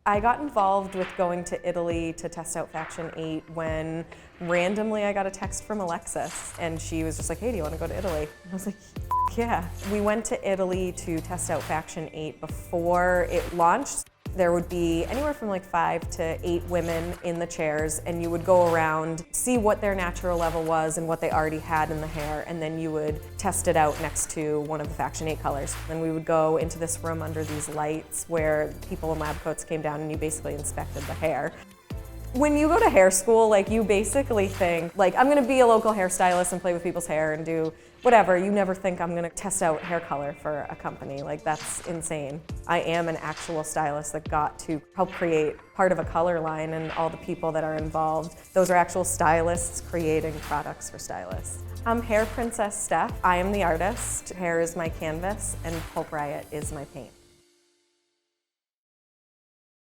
I got involved with going to Italy to test out Faction8 when randomly I got a text from Alexis and she was just like, hey, do you want to go to Italy? And I was like, yeah. We went to Italy to test out Faction8 before it launched. There would be anywhere from like 5 to 8 women in the chairs, and you would go around, see what their natural level was and what they already had in the hair, and then you would test it out next to one of the Faction8 colors. Then we would go into this room under these lights where people in lab coats came down and you basically inspected the hair. When you go to hair school, like, you basically think, like, I'm gonna be a local hairstylist and play with people's hair and do whatever. You never think I'm gonna test out hair color for a company. Like, that's insane. I am an actual stylist that got to help create part of a color line, and all the people that are involved, those are actual stylists creating products for stylists. I'm Hair Princess Steph. I am the artist. Hair is my canvas, and Pulp Riot is my paint.